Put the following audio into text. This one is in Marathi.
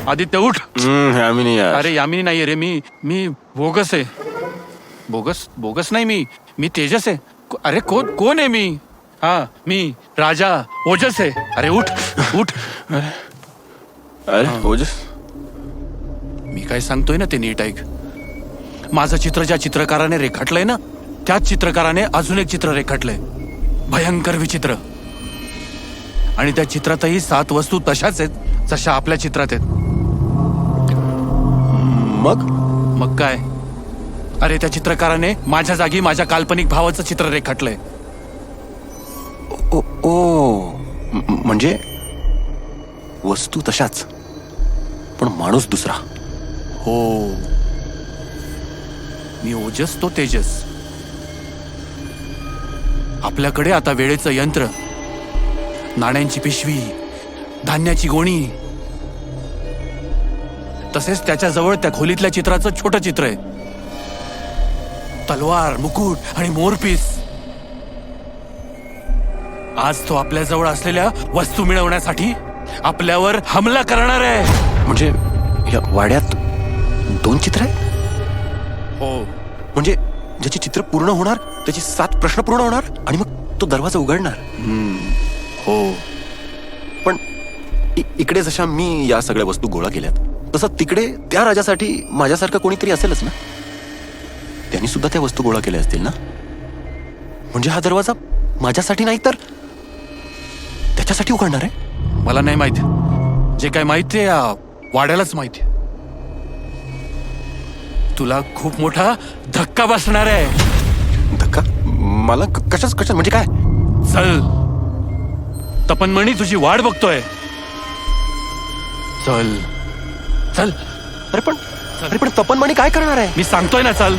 आदित्य उठ. यामिनी यार. अरे यामिनी नाहीये रे, मी बोगस आहे. बोगस नाही, मी तेजस आहे. अरे कोण आहे मी? हा, मी राजा ओजस आहे. अरे उठ. अरे ओजस, मी काय सांगतोय ना ते नीट ऐक. माझं चित्र ज्या चित्रकाराने रेखाटलंय ना, त्याच चित्रकाराने अजून एक चित्र रेखाटलंय, भयंकर विचित्र. आणि त्या चित्रातही 7 वस्तू तशाच आहेत जशा आपल्या चित्रात आहेत. मग काय? अरे त्या चित्रकाराने माझ्या जागी माझ्या काल्पनिक भावाचं चित्र रेखाटलंय. म्हणजे वस्तू तशाच पण माणूस दुसरा. हो, मी ओजस, तो तेजस. आपल्याकडे आता वेळेचं यंत्र, नाण्यांची पिशवी, धान्याची गोणी, तसेच त्याच्याजवळ त्या खोलीतल्या चित्राचं छोटं चित्र आहे. तलवार, मुकुट आणि मोरपीस. आज तो आपल्याजवळ असलेल्या वस्तू मिळवण्यासाठी आपल्यावर हमला करणार आहे. म्हणजे या वाड्यात 2 चित्र आहेत? हो. म्हणजे ज्याची चित्र पूर्ण होणार त्याची 7 प्रश्न पूर्ण होणार आणि मग तो दरवाजा उघडणार. हो. पण इकडे जशा मी या सगळ्या वस्तू गोळा केल्यात तसं तिकडे त्या राजासाठी माझ्यासारखं कोणीतरी असेलच ना. त्यांनी सुद्धा त्या वस्तू गोळा केल्या असतील ना. म्हणजे हा दरवाजा माझ्यासाठी नाही तर त्याच्यासाठी उघडणार आहे. मला नाही माहिती. जे काय माहिती आहे या वाड्यालाच माहिती. तुला खूप मोठा धक्का बसणार आहे. धक्का? मला कशाच म्हणजे काय? चल, तपनमणी तुझी वाट बघतोय. चल. अरे पण तपनमणी काय करणार आहे? मी सांगतोय ना, चल.